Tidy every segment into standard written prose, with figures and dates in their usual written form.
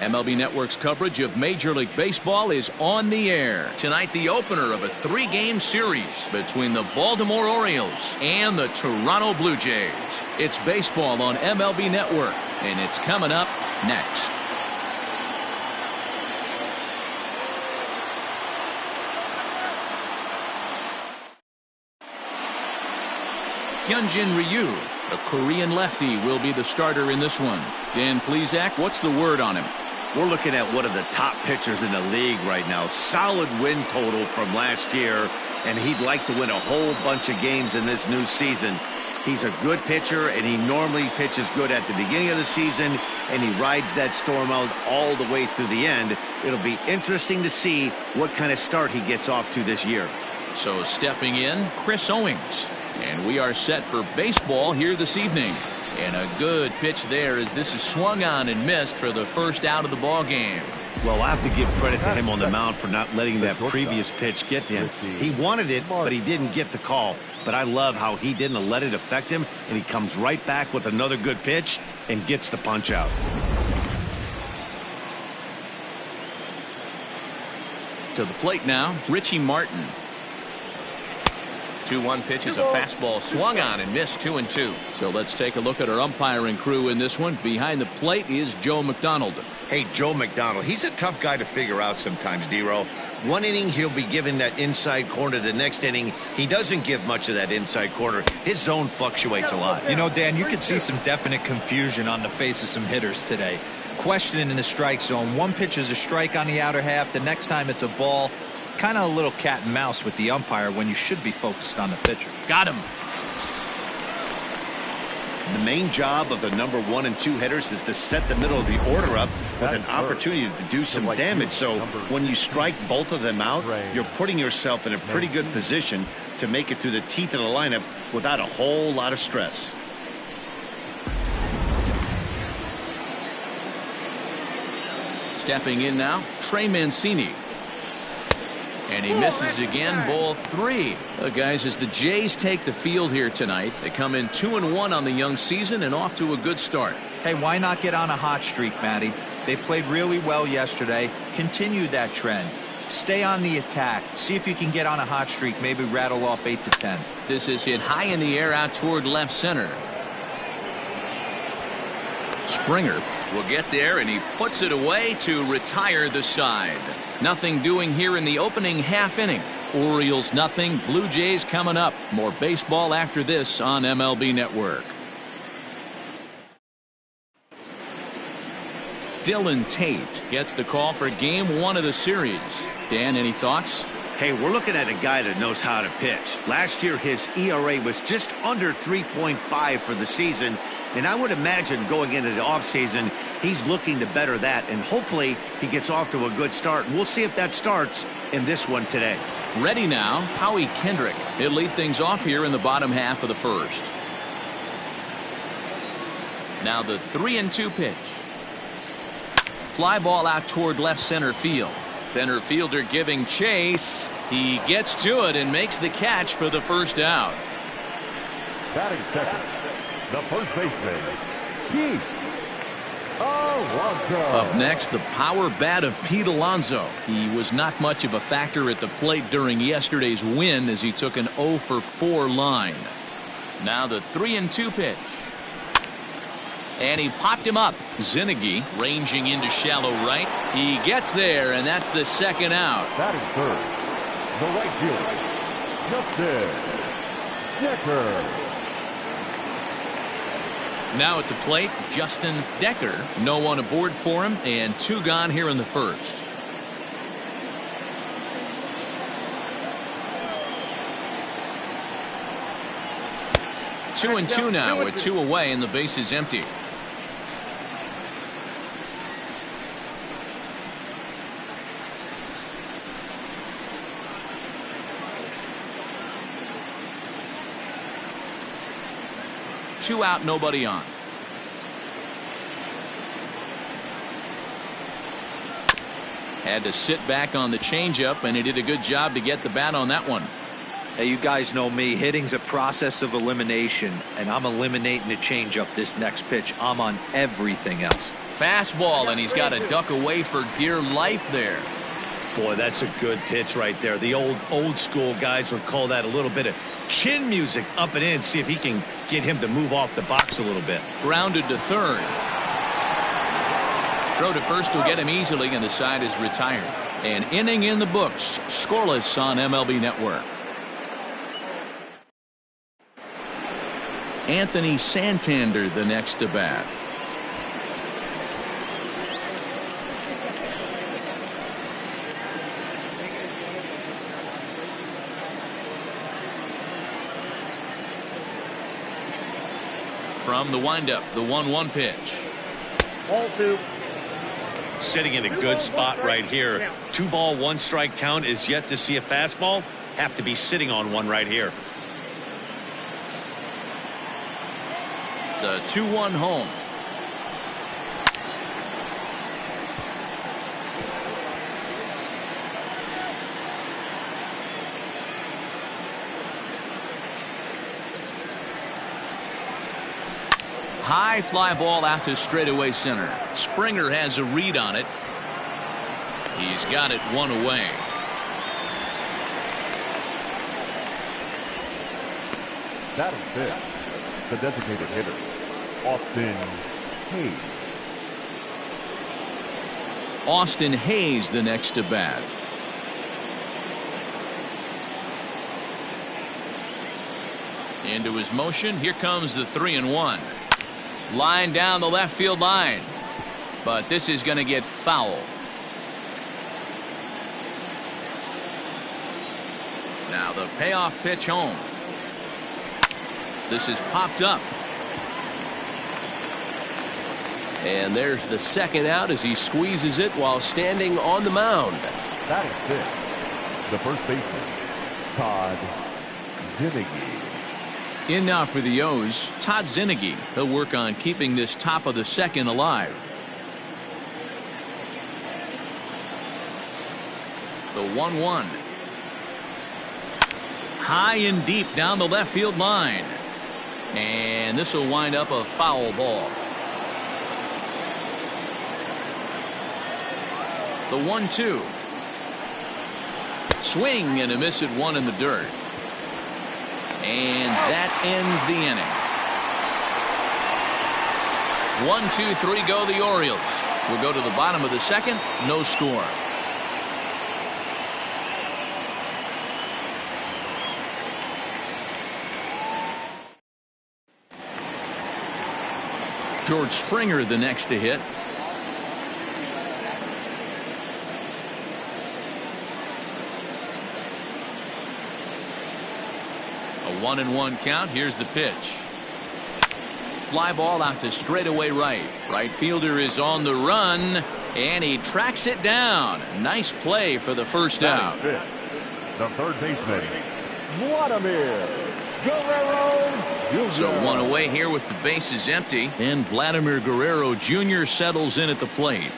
MLB Network's coverage of Major League Baseball is on the air. Tonight, the opener of a 3-game series between the Baltimore Orioles and the Toronto Blue Jays. It's baseball on MLB Network, and it's coming up next. Hyunjin Ryu, a Korean lefty, will be the starter in this one. Dan Plesac, what's the word on him? We're looking at one of the top pitchers in the league right now. Solid win total from last year, and he'd like to win a whole bunch of games in this new season. He's a good pitcher, and he normally pitches good at the beginning of the season, and he rides that storm out all the way through the end. It'll be interesting to see what kind of start he gets off to this year. So stepping in, Chris Owings. And we are set for baseball here this evening. And a good pitch there as this is swung on and missed for the first out of the ball game. Well, I have to give credit to him on the mound for not letting that previous pitch get to him. He wanted it, but he didn't get the call. But I love how he didn't let it affect him, and he comes right back with another good pitch and gets the punch out. To the plate now, Richie Martin. 2-1 pitch is a fastball swung on and missed 2-2. So let's take a look at our umpiring crew in this one. Behind the plate is Joe McDonald. Hey, Joe McDonald, he's a tough guy to figure out sometimes, D-Row. One inning, he'll be giving that inside corner. The next inning, he doesn't give much of that inside corner. His zone fluctuates a lot. You know, Dan, you could see some definite confusion on the face of some hitters today. Questioning in the strike zone. One pitch is a strike on the outer half. The next time it's a ball. Kind of a little cat and mouse with the umpire when you should be focused on the pitcher. Got him. The main job of the number 1 and 2 hitters is to set the middle of the order up with an opportunity to do some damage. So when you strike both of them out, you're putting yourself in a pretty good position to make it through the teeth of the lineup without a whole lot of stress. Stepping in now, Trey Mancini. And he misses again, ball 3. Guys, as the Jays take the field here tonight, they come in 2-1 on the young season and off to a good start. Hey, why not get on a hot streak, Matty? They played really well yesterday. Continue that trend. Stay on the attack. See if you can get on a hot streak, maybe rattle off 8 to 10. This is hit high in the air out toward left center. Springer will get there, and he puts it away to retire the side. Nothing doing here in the opening half inning. Orioles nothing, Blue Jays coming up. More baseball after this on MLB Network. Dylan Tate gets the call for game 1 of the series. Dan, any thoughts? Hey, we're looking at a guy that knows how to pitch. Last year, his ERA was just under 3.5 for the season. And I would imagine going into the offseason, he's looking to better that. And hopefully he gets off to a good start. We'll see if that starts in this one today. Ready now, Howie Kendrick. He'll lead things off here in the bottom half of the first. Now the 3-2 pitch. Fly ball out toward left center field. Center fielder giving chase. He gets to it and makes the catch for the first out. Batting second, the first baseman, Pete Alonso. Up next, the power bat of Pete Alonso. He was not much of a factor at the plate during yesterday's win as he took an 0-for-4 line. Now the 3-2 pitch. And he popped him up. Zinnigy ranging into shallow right. He gets there, and that's the second out. Batting third, the right fielder, Justin Decker. Now at the plate, Justin Decker. No one aboard for him, and 2 gone here in the first. Two and two now with 2 away, and the base is empty. Two out, nobody on. Had to sit back on the changeup, and he did a good job to get the bat on that one. Hey, you guys know me. Hitting's a process of elimination, and I'm eliminating the changeup this next pitch. I'm on everything else. Fastball, and he's got to duck away for dear life there. Boy, that's a good pitch right there. The old school guys would call that a little bit of chin music up and in. See if he can get him to move off the box a little bit. Grounded to third. Throw to first will get him easily, and the side is retired. An inning in the books, scoreless on MLB Network. Anthony Santander the next to bat. From the windup, the 1-1 pitch. Ball 2. Sitting in a good spot right here. 2-ball, 1-strike count is yet to see a fastball. Have to be sitting on one right here. The 2-1 home. High fly ball out to straightaway center. Springer has a read on it. He's got it one away. Batting fifth, the designated hitter, Austin Hayes. Austin Hayes the next to bat. Into his motion. Here comes the 3-1. Line down the left field line. But this is going to get foul. Now the payoff pitch home. This is popped up. And there's the second out as he squeezes it while standing on the mound. Batting fifth, the first baseman, Todd Zinnigy. In now for the O's, Todd Zinnigy. He'll work on keeping this top of the second alive. The 1-1. High and deep down the left field line. And this will wind up a foul ball. The 1-2. Swing and a miss at one in the dirt. And that ends the inning. 1, 2, 3 go the Orioles. We'll go to the bottom of the second. No score. George Springer the next to hit. A 1-1 count. Here's the pitch. Fly ball out to straightaway right. Right fielder is on the run, and he tracks it down. Nice play for the first out. Fifth, the third baseman, Vladimir Guerrero Jr. So one away here with the bases empty, and Vladimir Guerrero Jr. settles in at the plate.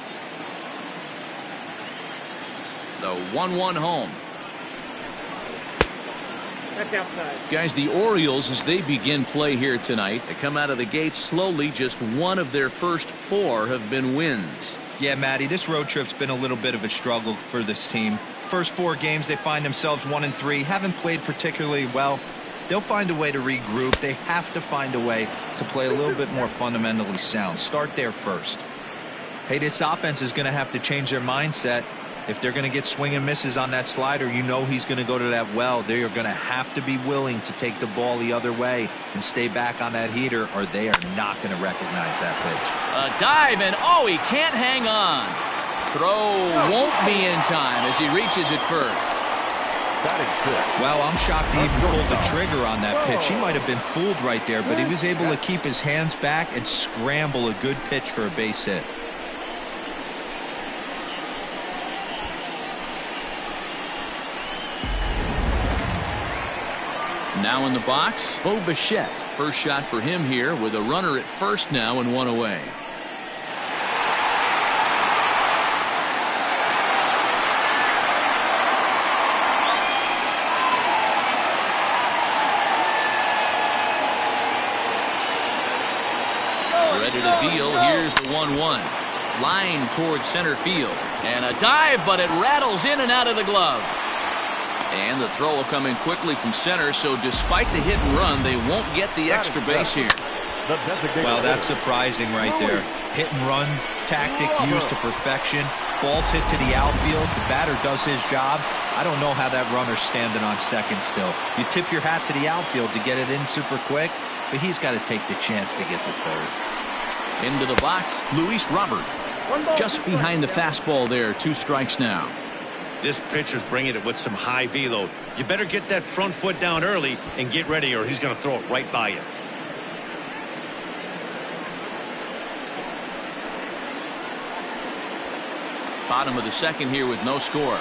The 1-1 home. That's outside. Guys, the Orioles, as they begin play here tonight, they come out of the gate slowly. Just one of their first 4 have been wins. Yeah, Matty, this road trip's been a little bit of a struggle for this team. First 4 games, they find themselves 1-3, haven't played particularly well. They'll find a way to regroup. They have to find a way to play a little bit more fundamentally sound. Start there first. Hey, this offense is going to have to change their mindset. If they're going to get swing and misses on that slider, you know he's going to go to that well. They are going to have to be willing to take the ball the other way and stay back on that heater, or they are not going to recognize that pitch. A dive, and oh, he can't hang on. Throw won't be in time as he reaches it first. Well, I'm shocked he even pulled the trigger on that pitch. He might have been fooled right there, but he was able to keep his hands back and scramble a good pitch for a base hit. Now in the box, Bo Bichette. First shot for him here with a runner at first now and one away. Ready to deal. Here's the 1-1. line towards center field. And a dive, but it rattles in and out of the glove. And the throw will come in quickly from center, so despite the hit and run, they won't get the extra base here. Well, that's surprising right there. Hit and run tactic used to perfection. Ball's hit to the outfield. The batter does his job. I don't know how that runner's standing on second still. You tip your hat to the outfield to get it in super quick, but he's got to take the chance to get the third. Into the box, Luis Robert. Just behind the fastball there, 2 strikes now. This pitcher's bringing it with some high velo. You better get that front foot down early and get ready, or he's going to throw it right by you. Bottom of the second here with no score.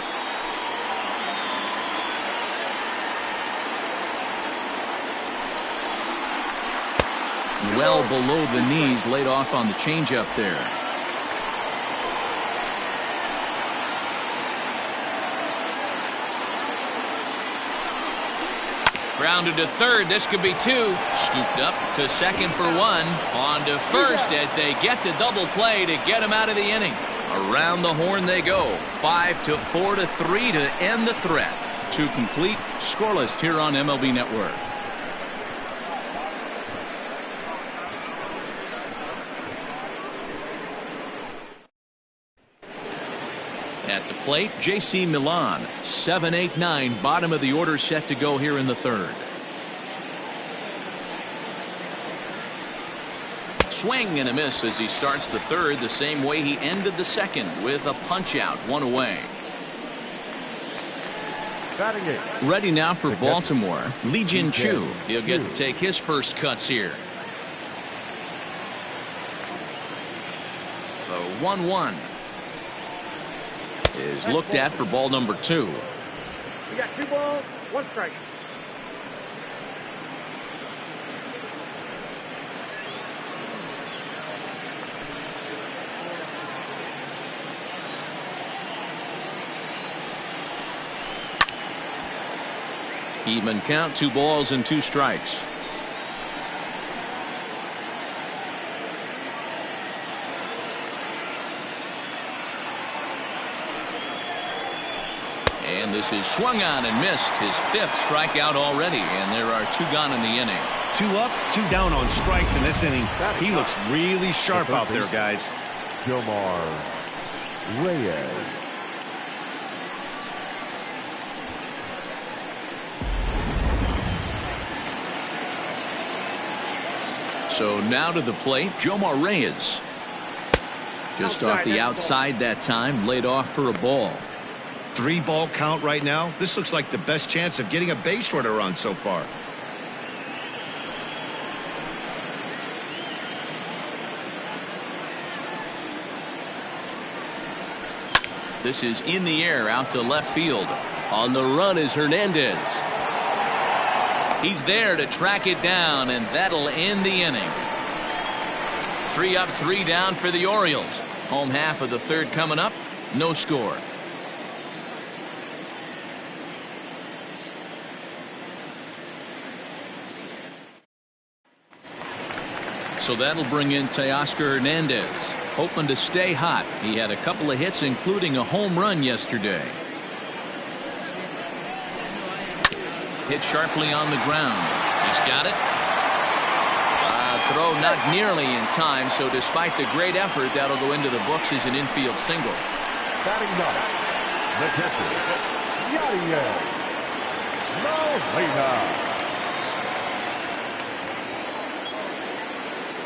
Well below the knees, laid off on the changeup there. Grounded to third. This could be 2. Scooped up to second for 1. On to first as they get the double play to get him out of the inning. Around the horn they go. 5-4-3 to end the threat. 2 complete, scoreless here on MLB Network. At the plate, J.C. Milan. 7-8-9, bottom of the order set to go here in the third. Swing and a miss as he starts the third the same way he ended the second with a punch out, 1 away. Ready now for Baltimore, Lee Jin Chu. He'll get to take his first cuts here. The 1-1 is looked at for ball number 2. We got 2 balls, 1 strike. Even count, 2 balls and 2 strikes. And this is swung on and missed, his 5th strikeout already, and there are 2 gone in the inning. 2 up, 2 down on strikes in this inning. He looks really sharp out there, guys. Jomar Reyes. So now to the plate, Jomar Reyes. Just off the outside that time, laid off for a ball. 3-ball count right now. This looks like the best chance of getting a base runner on so far. This is in the air out to left field. On the run is Hernandez. He's there to track it down, and that'll end the inning. 3 up, 3 down for the Orioles. Home half of the third coming up. No score. So that'll bring in Teoscar Hernandez, hoping to stay hot. He had a couple of hits, including a home run yesterday. Hit sharply on the ground. He's got it. Throw not nearly in time, so despite the great effort, that'll go into the books as an infield single. Batting ninth, the catcher, Yadier Molina.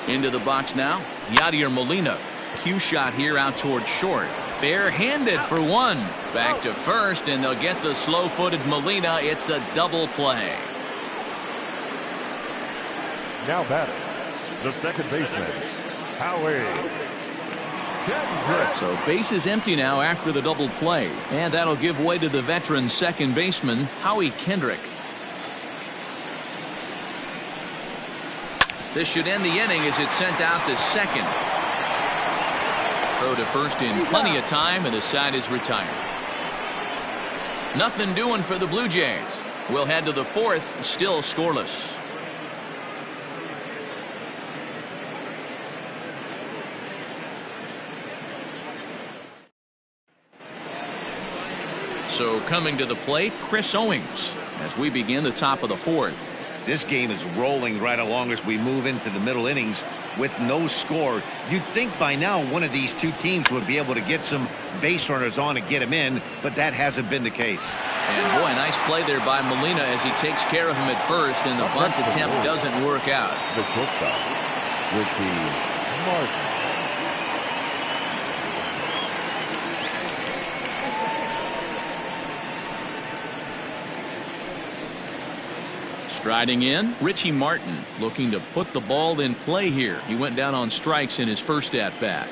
Into the box now, Yadier Molina. Cue shot here out towards short. Barehanded for 1. Back to first, and they'll get the slow-footed Molina. It's a double play. Now batting, the second baseman, Howie Kendrick. So base is empty now after the double play, and that'll give way to the veteran second baseman, Howie Kendrick. This should end the inning as it's sent out to second. Throw to first in plenty of time, and the side is retired. Nothing doing for the Blue Jays. We'll head to the 4th, still scoreless. So coming to the plate, Chris Owings, as we begin the top of the fourth. This game is rolling right along as we move into the middle innings with no score. You'd think by now one of these two teams would be able to get some base runners on and get them in, but that hasn't been the case. And boy, nice play there by Molina as he takes care of him at first, and the bunt attempt doesn't work out. The shortstop, Ricky Martin. Striding in, Richie Martin looking to put the ball in play here. He went down on strikes in his first at bat.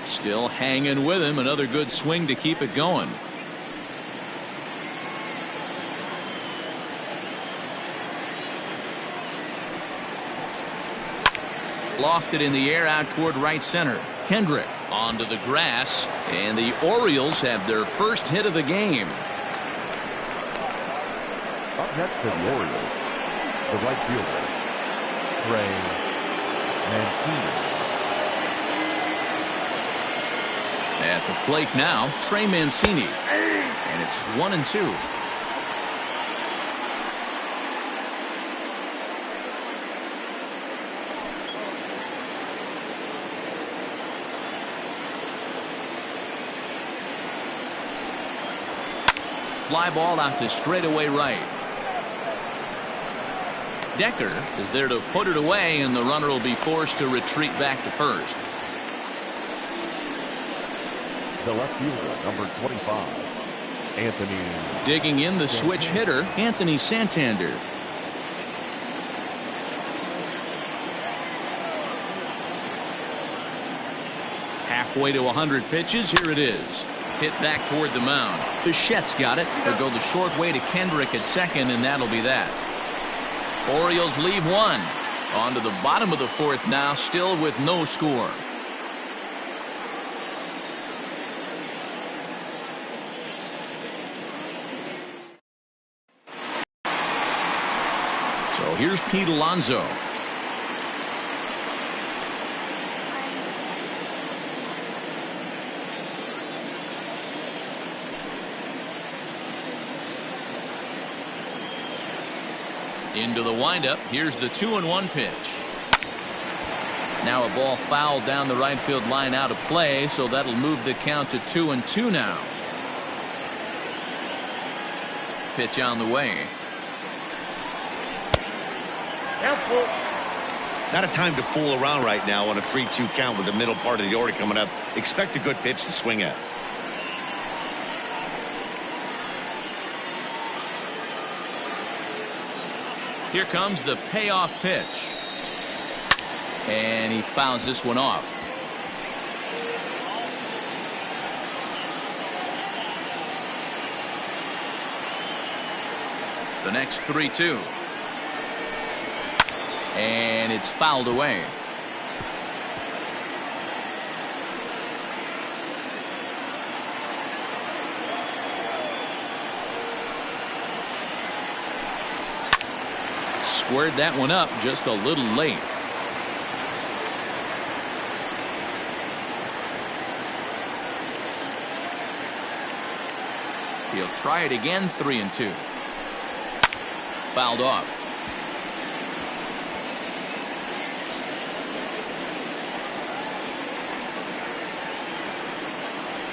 Still hanging with him. Another good swing to keep it going. Lofted in the air out toward right center. Kendrick onto the grass, and the Orioles have their first hit of the game. Up next for the Orioles, the right fielder, Trey Mancini. At the plate now, Trey Mancini, and it's 1-2. Fly ball out to straightaway right. Decker is there to put it away, and the runner will be forced to retreat back to first. The left fielder, number 25, Anthony. Digging in the switch hitter, Anthony Santander. Halfway to 100 pitches. Here it is. Hit back toward the mound. Bichette's got it. They'll go the short way to Kendrick at second, and that'll be that. Orioles leave one. On to the bottom of the fourth now, still with no score. So here's Pete Alonso. Into the windup. Here's the 2-1 pitch. Now a ball fouled down the right field line out of play, so that'll move the count to 2-2 now. Pitch on the way. Not a time to fool around right now on a 3-2 count with the middle part of the order coming up. Expect a good pitch to swing at. Here comes the payoff pitch. And he fouls this one off. The next 3-2. And it's fouled away. Squared that one up just a little late. He'll try it again. 3-2. Fouled off.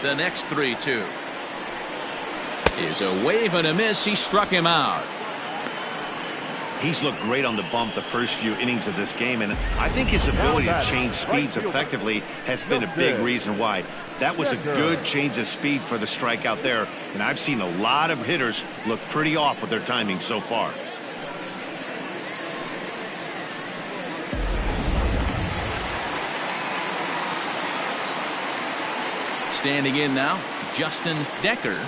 The next 3-2 is a wave and a miss. He struck him out. He's looked great on the bump the first few innings of this game, and I think his ability to change speeds effectively has been a big reason why. That was a good change of speed for the strikeout there, and I've seen a lot of hitters look pretty off with their timing so far. Standing in now, Justin Decker.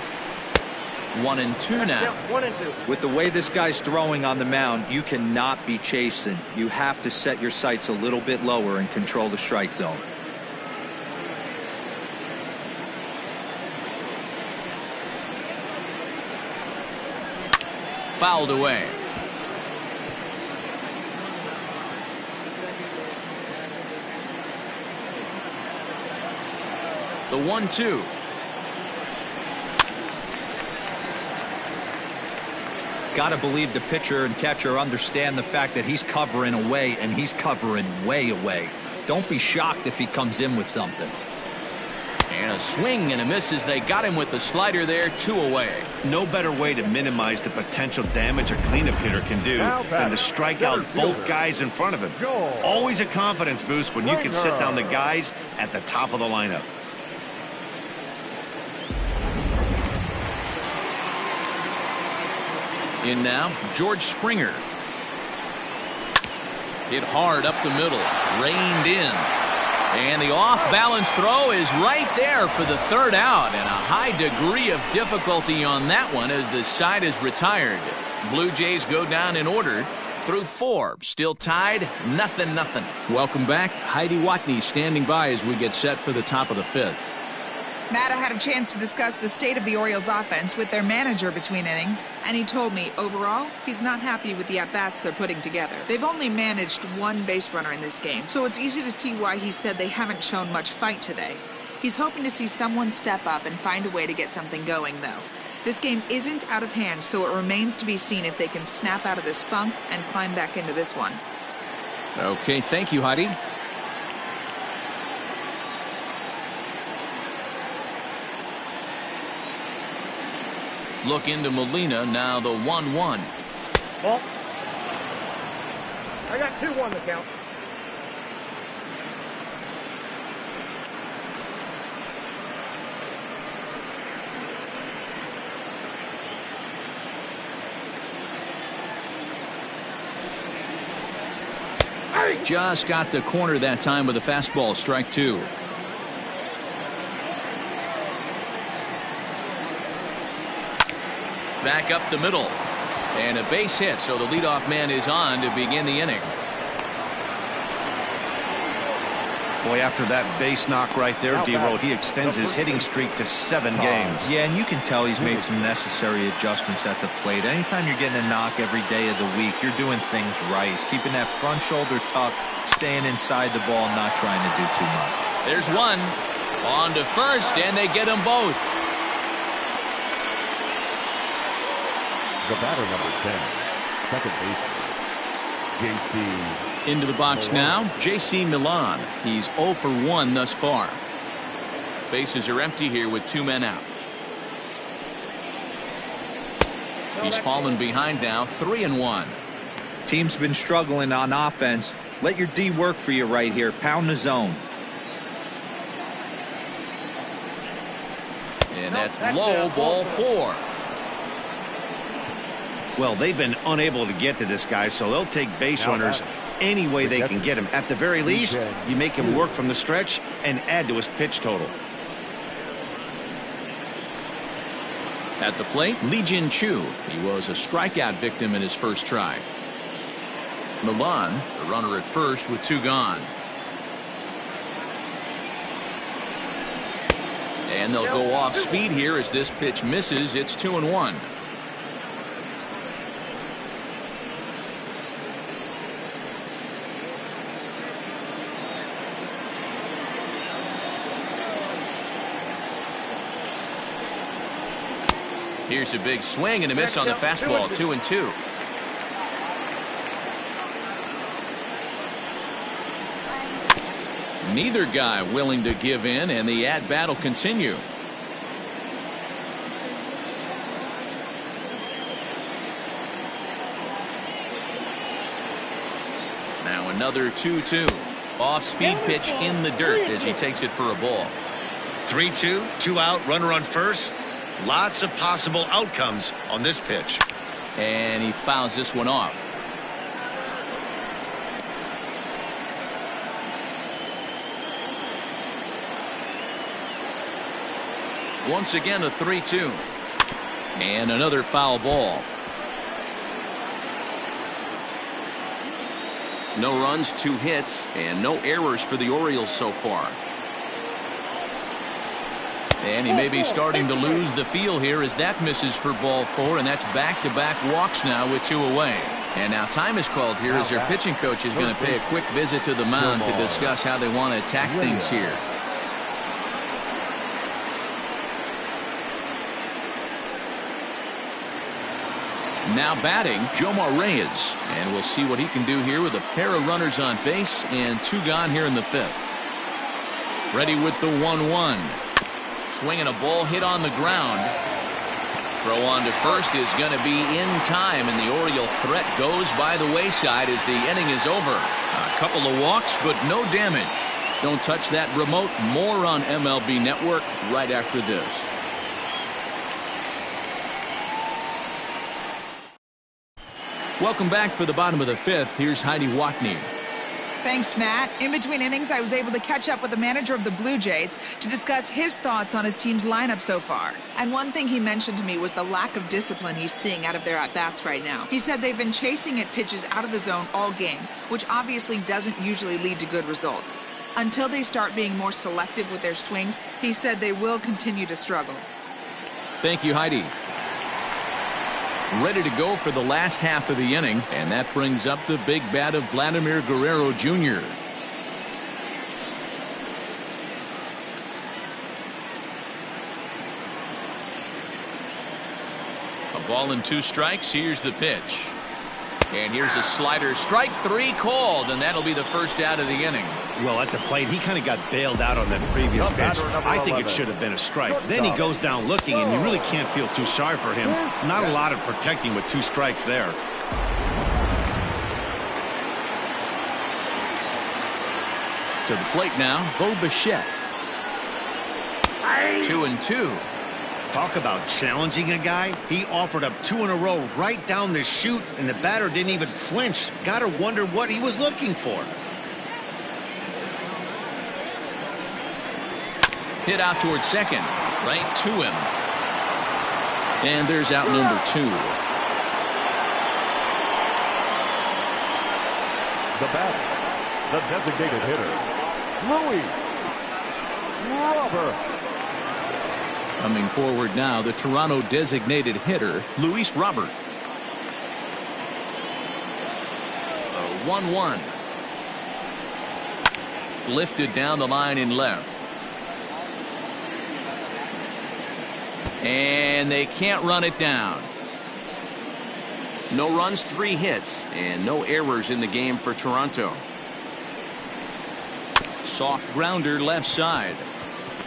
1-2 now. 1-2. With the way this guy's throwing on the mound, you cannot be chasing. You have to set your sights a little bit lower and control the strike zone. Fouled away. The 1-2. Got to believe the pitcher and catcher understand the fact that he's covering away, and he's covering way away. Don't be shocked if he comes in with something. And a swing and a miss as they got him with the slider there, 2 away. No better way to minimize the potential damage a cleanup hitter can do than to strike out both guys in front of him. Always a confidence boost when you can sit down the guys at the top of the lineup. In now, George Springer. Hit hard up the middle, reined in. And the off-balance throw is right there for the 3rd out, and a high degree of difficulty on that one as the side is retired. Blue Jays go down in order through 4. Still tied, 0-0. Welcome back. Heidi Watney standing by as we get set for the top of the 5th. Matt, I had a chance to discuss the state of the Orioles offense with their manager between innings, and he told me, overall, he's not happy with the at-bats they're putting together. They've only managed 1 base runner in this game, so it's easy to see why he said they haven't shown much fight today. He's hoping to see someone step up and find a way to get something going, though. This game isn't out of hand, so it remains to be seen if they can snap out of this funk and climb back into this one. Okay, thank you, Heidi. Look into Molina, now the 1-1. Ball. I got 2-1 to count. Just got the corner that time with a fastball, strike 2. Back up the middle. And a base hit, so the leadoff man is on to begin the inning. Boy, after that base knock right there, D-Roll, he extends his hitting streak to 7 games. Yeah, and you can tell he's made some necessary adjustments at the plate. Anytime you're getting a knock every day of the week, you're doing things right. He's keeping that front shoulder tucked, staying inside the ball, not trying to do too much. There's one. On to first, and they get them both. The batter, number 10, second baseman, J.C. Into the box now, J.C. Milan. He's 0 for 1 thus far. Bases are empty here with 2 men out. He's fallen behind now, 3-1. Team's been struggling on offense. Let your D work for you right here. Pound the zone. And that's low, ball 4. Well, they've been unable to get to this guy, so they'll take base runners any way they can get him. At the very least, you make him work from the stretch and add to his pitch total. At the plate, Lee Jin Chu. He was a strikeout victim in his first try. Milan, the runner at first with 2 gone. And they'll go off speed here as this pitch misses. It's 2-1. Here's a big swing and a miss on the fastball, 2-2. Neither guy willing to give in, and the at-bat will continue. Now another 2-2. Off-speed pitch in the dirt as he takes it for a ball. 3-2, 2 out, runner on first. Lots of possible outcomes on this pitch. And he fouls this one off. Once again a 3-2. And another foul ball. No runs, 2 hits, and no errors for the Orioles so far. And he may be starting to lose the feel here as that misses for ball 4, and that's back-to-back walks now with 2 away. And now time is called here as their pitching coach is going to pay a quick visit to the mound to discuss how they want to attack things here. Now batting, Jomar Reyes. And we'll see what he can do here with a pair of runners on base and 2 gone here in the 5th. Ready with the 1-1. Swinging a ball hit on the ground. Throw on to first is going to be in time, and the Oriole threat goes by the wayside as the inning is over. A couple of walks, but no damage. Don't touch that remote. More on MLB Network right after this. Welcome back for the bottom of the 5th. Here's Heidi Watney. Thanks, Matt. In between innings, I was able to catch up with the manager of the Blue Jays to discuss his thoughts on his team's lineup so far. And one thing he mentioned to me was the lack of discipline he's seeing out of their at-bats right now. He said they've been chasing at pitches out of the zone all game, which obviously doesn't usually lead to good results. Until they start being more selective with their swings, he said they will continue to struggle. Thank you, Heidi. Ready to go for the last half of the inning, and that brings up the big bat of Vladimir Guerrero Jr. A ball and 2 strikes. Here's the pitch. And here's a slider. Strike 3 called, and that'll be the first out of the inning. Well, at the plate, he kind of got bailed out on that previous pitch. I think it should have been a strike. Then he goes down looking, and you really can't feel too sorry for him. Not a lot of protecting with 2 strikes there. To the plate now, Bo Bichette. 2-2. Talk about challenging a guy. He offered up 2 in a row right down the chute, and the batter didn't even flinch. Gotta wonder what he was looking for. Hit out towards second, right to him. And there's out number 2. The batter, the designated hitter, Luis Robert. Coming forward now, the Toronto designated hitter, Luis Robert. A 1-1. Lifted down the line in left. And they can't run it down. No runs, 3 hits, and no errors in the game for Toronto. Soft grounder left side.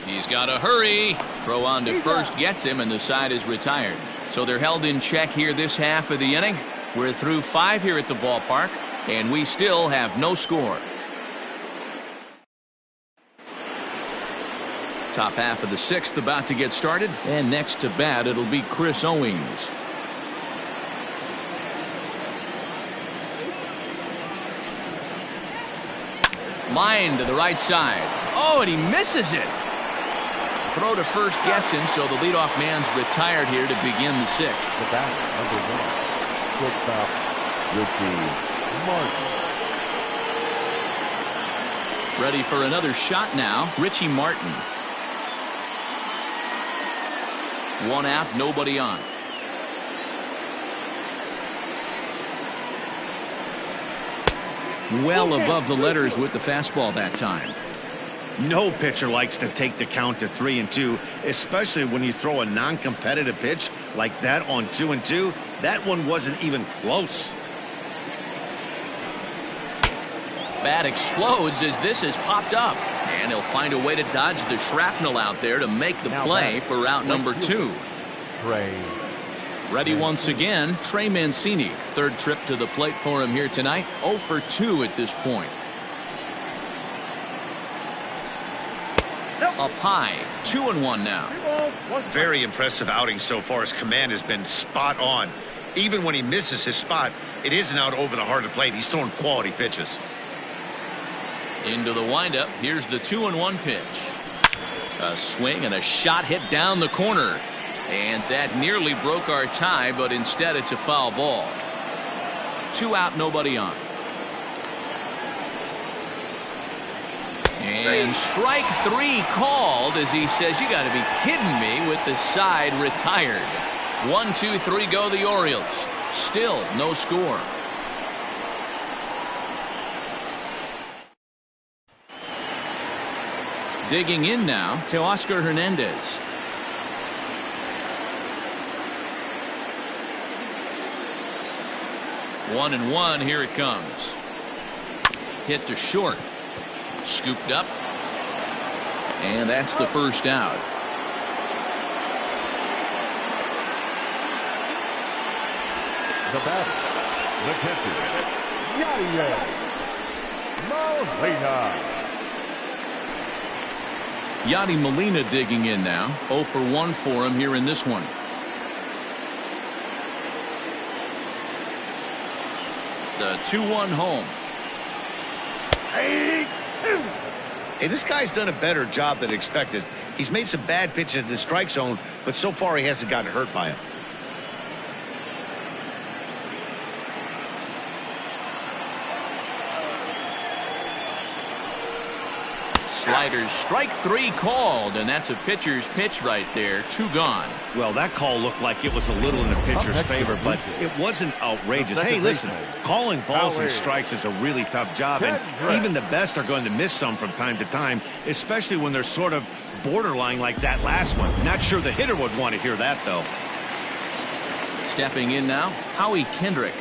He's got to hurry. Throw on to first gets him, and the side is retired. So they're held in check here this half of the inning. We're through 5 here at the ballpark, and we still have no score. Top half of the 6th about to get started, and next to bat it'll be Chris Owings. Line to the right side. Oh, and he misses it. Throw to first gets him, so the leadoff man's retired here to begin the 6th. The batter, number 1, shortstop Richie Martin. Ready for another shot now, Richie Martin. 1 out, nobody on. Well above the letters with the fastball that time. No pitcher likes to take the count to 3-2, especially when you throw a non-competitive pitch like that on 2-2. That one wasn't even close. Bat explodes as this has popped up, and he'll find a way to dodge the shrapnel out there to make the play for out number 2. Trey. Ready once again, Trey Mancini. 3rd trip to the plate for him here tonight. 0 for 2 at this point. Up high, 2-1 now. Very impressive outing so far. His command has been spot on. Even when he misses his spot, it isn't out over the heart of the plate. He's throwing quality pitches. Into the windup. Here's the 2-1 pitch. A swing and a shot hit down the corner. And that nearly broke our tie, but instead it's a foul ball. 2 out, nobody on. And strike 3 called as he says, you got to be kidding me, with the side retired. 1, 2, 3 go the Orioles. Still no score. Digging in now, Teoscar Hernandez. 1-1. Here it comes. Hit to short. Scooped up. And that's the first out. The batter, the catcher, Yadier Molina. Yadi Molina digging in now. 0 for 1 for him here in this one. The 2-1 home. Hey, this guy's done a better job than expected. He's made some bad pitches in the strike zone, but so far he hasn't gotten hurt by him. Sliders, strike 3 called, and that's a pitcher's pitch right there. 2 gone. Well, that call looked like it was a little in the pitcher's favor, but it wasn't outrageous. Hey, listen, calling balls and strikes is a really tough job, and even the best are going to miss some from time to time, especially when they're sort of borderline like that last one. Not sure the hitter would want to hear that, though. Stepping in now, Howie Kendrick.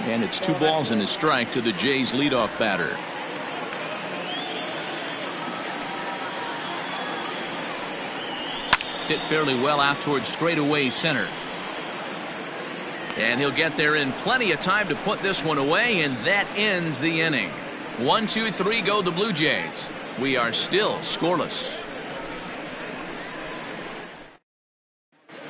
And it's 2 balls and a strike to the Jays leadoff batter. Hit fairly well out towards straightaway center. And he'll get there in plenty of time to put this one away, and that ends the inning. 1, 2, 3 go the Blue Jays. We are still scoreless.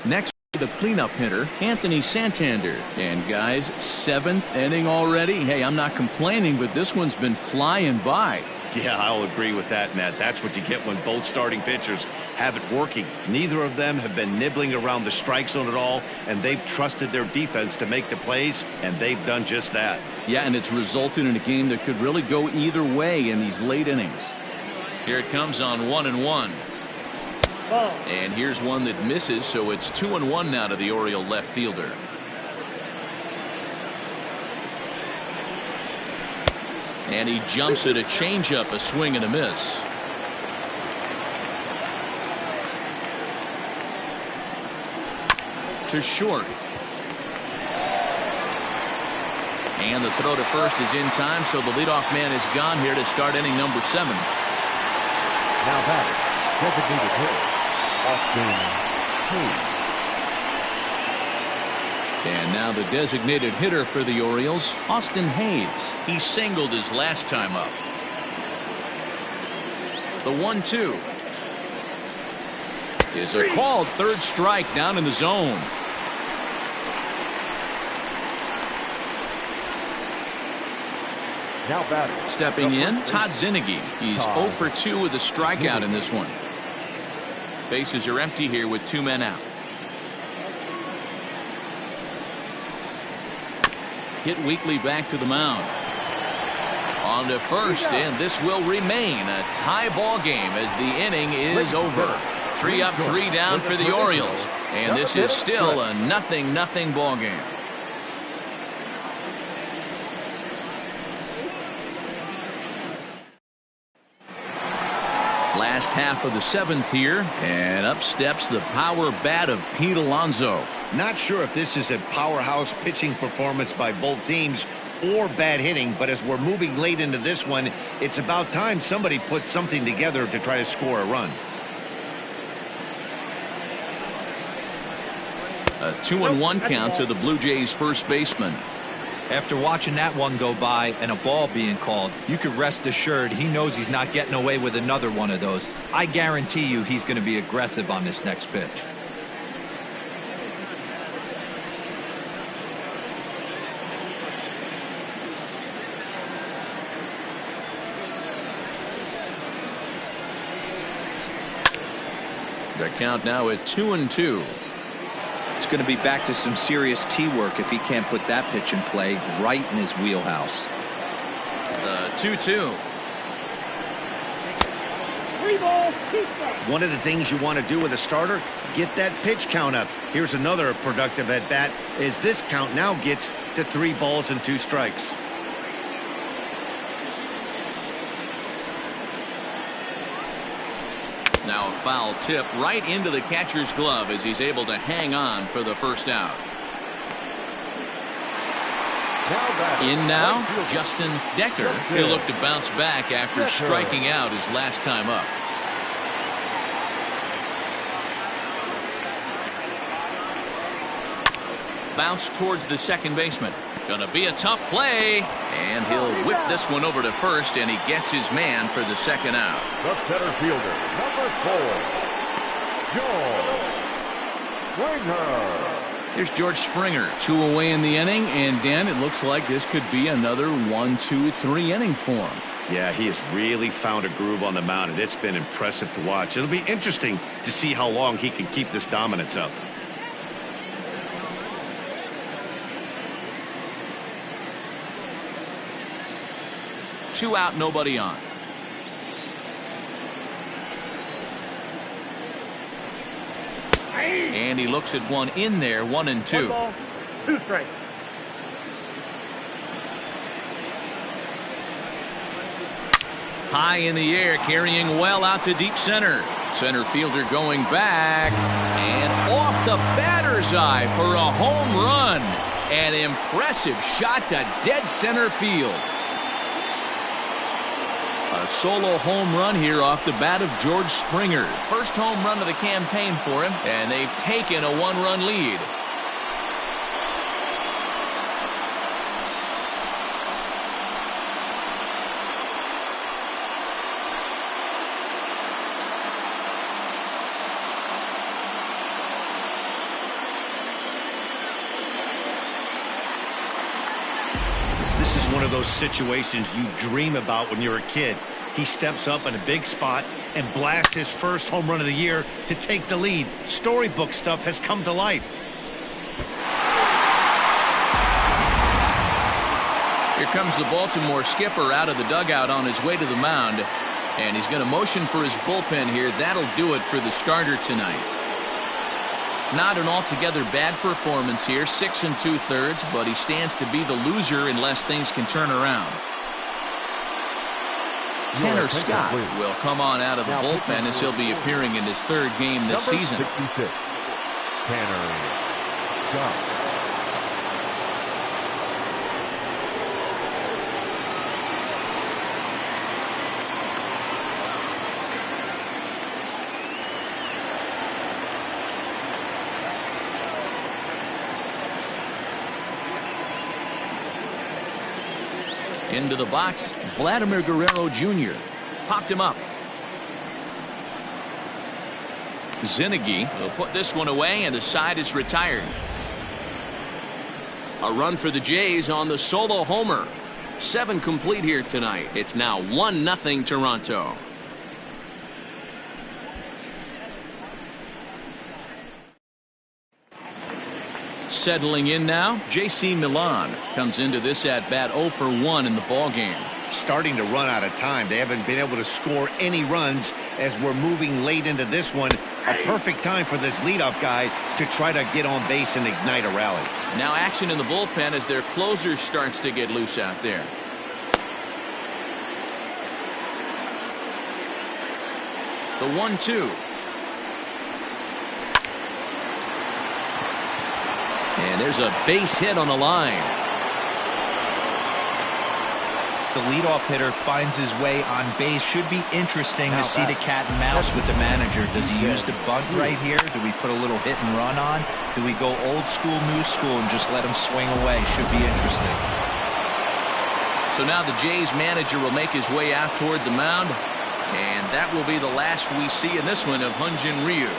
Next, the cleanup hitter, Anthony Santander. And guys, 7th inning already. Hey, I'm not complaining, but this one's been flying by. Yeah, I'll agree with that, Matt. That's what you get when both starting pitchers have it working. Neither of them have been nibbling around the strike zone at all, and they've trusted their defense to make the plays, and they've done just that. Yeah, and it's resulted in a game that could really go either way in these late innings. Here it comes on 1-1. And here's one that misses, so it's 2-1 now to the Oriole left fielder. And he jumps at a changeup, a swing and a miss. To short. And the throw to first is in time, so the leadoff man is gone here to start inning number 7. Now batter, designated hitter, Austin Hayes. And now the designated hitter for the Orioles, Austin Hayes. He singled his last time up. The 1-2 is a called third strike down in the zone. Now batter. Stepping in, Todd Zinnigy. He's 0 for 2 with a strikeout in this one. Bases are empty here with 2 men out. Hit weakly back to the mound. On to first, and this will remain a tie ball game as the inning is over. 3 up, 3 down for the Orioles, and this is still a 0-0 ball game. Last half of the 7th here, and up steps the power bat of Pete Alonso. Not sure if this is a powerhouse pitching performance by both teams or bad hitting, but as we're moving late into this one, it's about time somebody put something together to try to score a run. A 2-1 count to the Blue Jays first baseman. After watching that one go by and a ball being called, you could rest assured he knows he's not getting away with another one of those. I guarantee you he's going to be aggressive on this next pitch. The count now at 2-2. It's going to be back to some serious tee work if he can't put that pitch in play right in his wheelhouse. The 2-2. One of the things you want to do with a starter, get that pitch count up. Here's another productive at bat as this count now gets to 3 balls and 2 strikes. Now a foul tip right into the catcher's glove as he's able to hang on for the first out. In now, Justin Decker. He'll look to bounce back after striking out his last time up. Bounce towards the second baseman. Gonna be a tough play. And he'll whip this one over to first, and he gets his man for the second out. The center fielder, number 4, George Springer. Here's George Springer, 2 away in the inning, and Dan, it looks like this could be another 1, 2, 3 inning for him. Yeah, he has really found a groove on the mound, and it's been impressive to watch. It'll be interesting to see how long he can keep this dominance up. Two out, nobody on. And he looks at one in there, 1 and 2. 1 ball, 2 strikes. High in the air, carrying well out to deep center. Center fielder going back. And off the batter's eye for a home run. An impressive shot to dead center field. A solo home run here off the bat of George Springer. First home run of the campaign for him, and they've taken a 1-run lead. This is one of those situations you dream about when you're a kid. He steps up in a big spot and blasts his first home run of the year to take the lead. Storybook stuff has come to life. Here comes the Baltimore skipper out of the dugout on his way to the mound. And he's going to motion for his bullpen here. That'll do it for the starter tonight. Not an altogether bad performance here, 6 2/3, but he stands to be the loser unless things can turn around. Tanner Scott will come on out of the bullpen as he'll be appearing in his 3rd game this season. 66, Tanner Scott. Into the box, Vladimir Guerrero Jr. Popped him up. Zinnigy will put this one away, and the side is retired. A run for the Jays on the solo homer. 7 complete here tonight. It's now 1-0 Toronto. Settling in now, J.C. Milan comes into this at-bat 0 for 1 in the ballgame. Starting to run out of time. They haven't been able to score any runs as we're moving late into this one. A perfect time for this leadoff guy to try to get on base and ignite a rally. Now action in the bullpen as their closer starts to get loose out there. The 1-2. And there's a base hit on the line. The leadoff hitter finds his way on base. Should be interesting to see the cat and mouse with the manager. Does he use the bunt right here? Do we put a little hit and run on? Do we go old school, new school, and just let him swing away? Should be interesting. So now the Jays manager will make his way out toward the mound. And that will be the last we see in this one of Hyun-Jin Ryu.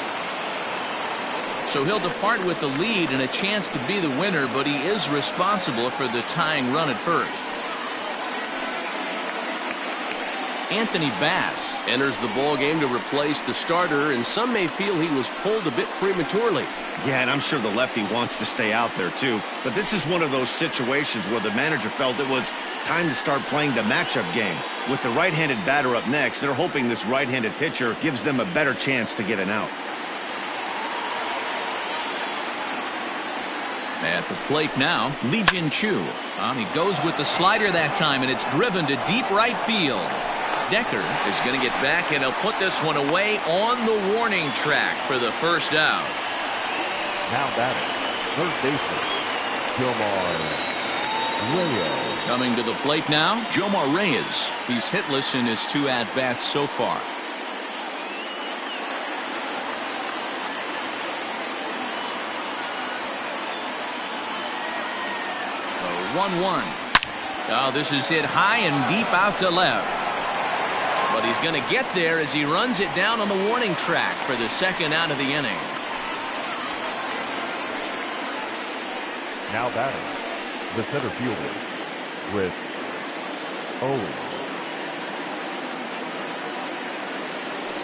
So he'll depart with the lead and a chance to be the winner, but he is responsible for the tying run at first. Anthony Bass enters the ball game to replace the starter, and some may feel he was pulled a bit prematurely. Yeah, and I'm sure the lefty wants to stay out there too. But this is one of those situations where the manager felt it was time to start playing the matchup game. With the right-handed batter up next, they're hoping this right-handed pitcher gives them a better chance to get an out. At the plate now, Lee Jin Chu. He goes with the slider that time, and it's driven to deep right field. Decker is going to get back, and he'll put this one away on the warning track for the first out. Now batting, third baseman, Gilmore Reyes. Coming to the plate now, Jomar Reyes. He's hitless in his 2 at-bats so far. The 1-1. Oh, this is hit high and deep out to left. But he's going to get there as he runs it down on the warning track for the 2nd out of the inning. Now batting, the center fielder with Owens.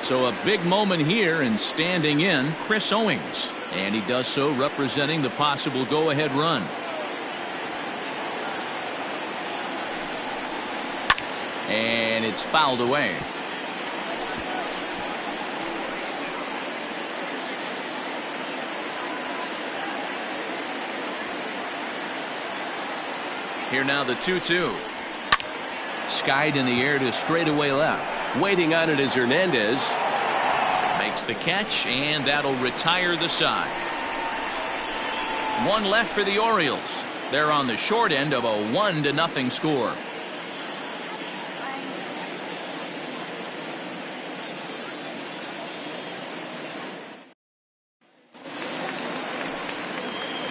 So a big moment here, and standing in Chris Owings, and he does so representing the possible go-ahead run. And it's fouled away. Here now the 2-2. Skied in the air to straightaway left. Waiting on it is Hernandez. Makes the catch, and that'll retire the side. 1 left for the Orioles. They're on the short end of a 1-0 score.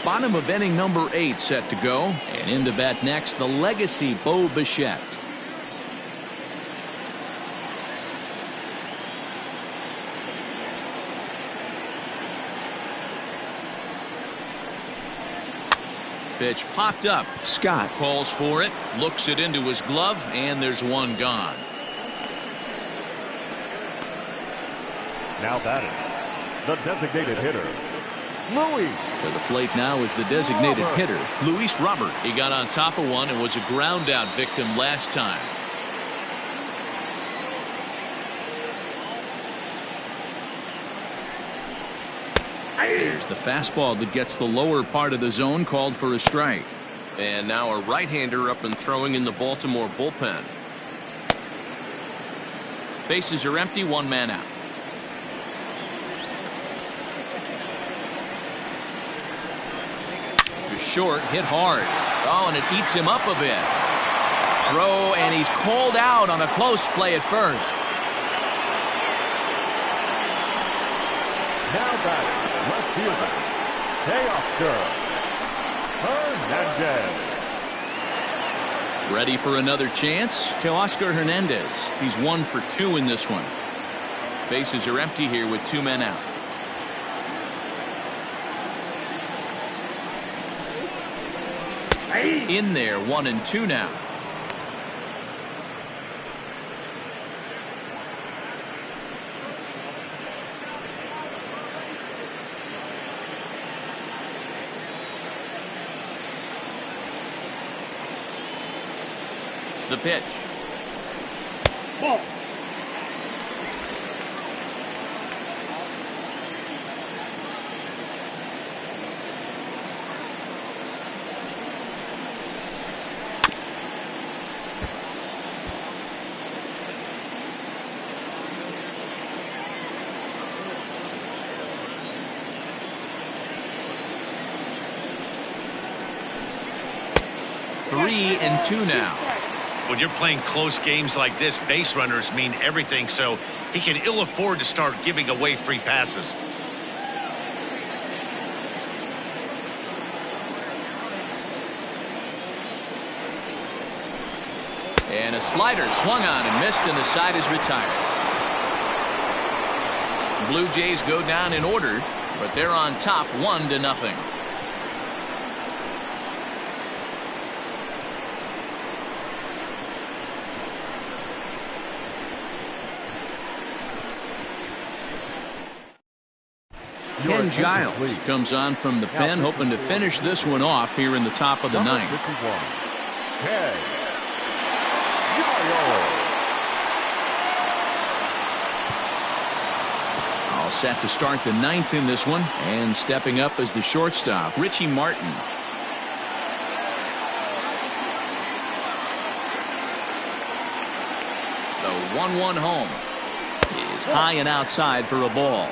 Bottom of inning number 8 set to go, and in to bat next the legacy Bo Bichette. Pitch popped up. Scott calls for it, looks it into his glove, and there's 1 gone. Now batting, the designated hitter, Luis. To the plate now is the designated hitter, Luis Robert. He got on top of one and was a ground out victim last time. There's the fastball that gets the lower part of the zone, called for a strike. And now a right-hander up and throwing in the Baltimore bullpen. Bases are empty, 1 man out. Short, hit hard. Oh, and it eats him up a bit. Throw, and he's called out on a close play at first. Now batting, left fielder, Teoscar Hernandez. Ready for another chance? Teoscar Hernandez. He's 1 for 2 in this one. Bases are empty here with 2 men out. In there, 1-2 now. The pitch. Ball. Three and two now. When you're playing close games like this, base runners mean everything, so he can ill afford to start giving away free passes. And a slider swung on and missed, and the side is retired. Blue Jays go down in order, but they're on top 1-0. Ken Giles comes on from the pen, hoping to finish this one off here in the top of the ninth. Ken Giles. All set to start the ninth in this one, and stepping up as the shortstop, Richie Martin. The 1-1 home is high and outside for a ball.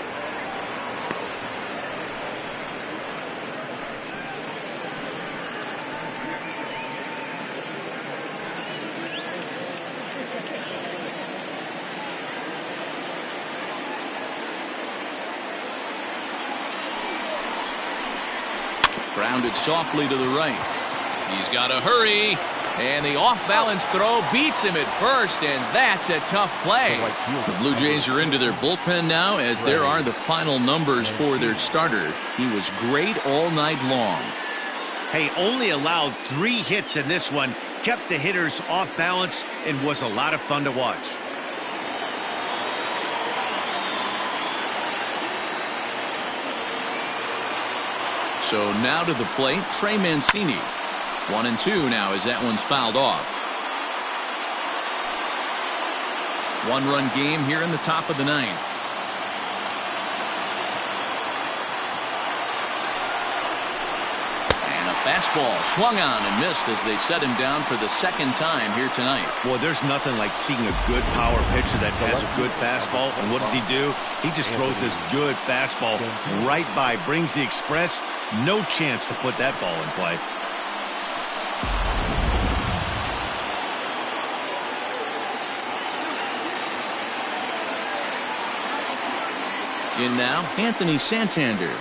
Grounded softly to the right. He's got to hurry. And the off-balance throw beats him at first, and that's a tough play. The Blue Jays are into their bullpen now, as there are the final numbers for their starter. He was great all night long. Hey, only allowed 3 hits in this one, kept the hitters off balance, and was a lot of fun to watch. So now to the plate, Trey Mancini. 1-2 now as that one's fouled off. 1-run game here in the top of the 9th. And a fastball swung on and missed as they set him down for the 2nd time here tonight. Well, there's nothing like seeing a good power pitcher that has a good fastball. And what does he do? He just throws this good fastball right by, brings the express. No chance to put that ball in play. In now, Anthony Santander.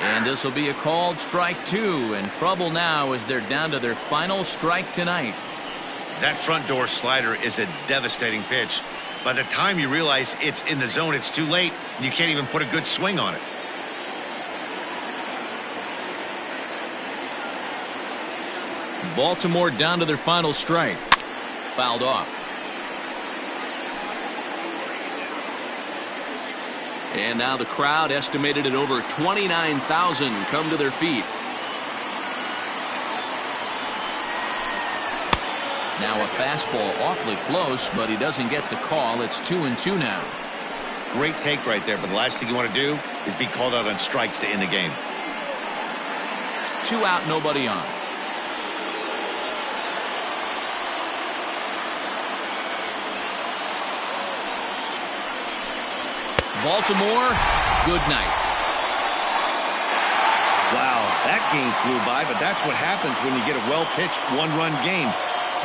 And this will be a called strike 2. And trouble now as they're down to their final strike tonight. That front door slider is a devastating pitch. By the time you realize it's in the zone, it's too late. And you can't even put a good swing on it. Baltimore down to their final strike. Fouled off. And now the crowd, estimated at over 29,000, come to their feet. Now a fastball awfully close, but he doesn't get the call. It's 2-2 now. Great take right there, but the last thing you want to do is be called out on strikes to end the game. 2 out, nobody on. Baltimore, good night. Wow, that game flew by, but that's what happens when you get a well-pitched 1-run game.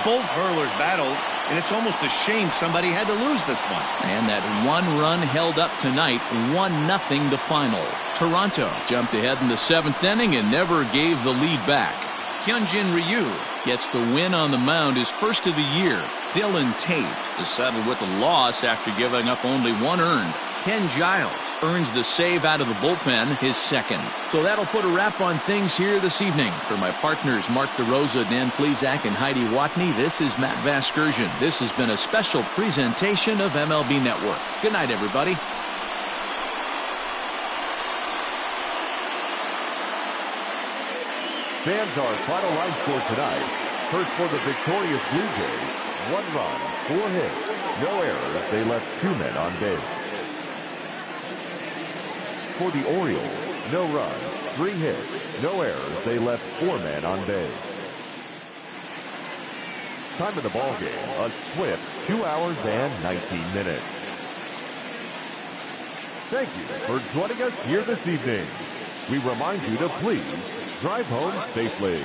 Both hurlers battled, and it's almost a shame somebody had to lose this one. And that 1 run held up tonight, 1-0 the final. Toronto jumped ahead in the 7th inning and never gave the lead back. Hyunjin Ryu gets the win on the mound, his first of the year. Dylan Tate is settled with a loss after giving up only 1 earned. Ken Giles earns the save out of the bullpen, his 2nd. So that'll put a wrap on things here this evening. For my partners Mark DeRosa, Dan Plesac, and Heidi Watney, this is Matt Vasgersian. This has been a special presentation of MLB Network. Good night, everybody. Fans, our final line score tonight. First for the victorious Blue Jays, 1 run, 4 hits, no errors. They left 2 men on base. For the Orioles, no runs, 3 hits, no errors. They left 4 men on base. Time of the ball game, a swift 2 hours and 19 minutes. Thank you for joining us here this evening. We remind you to please drive home safely.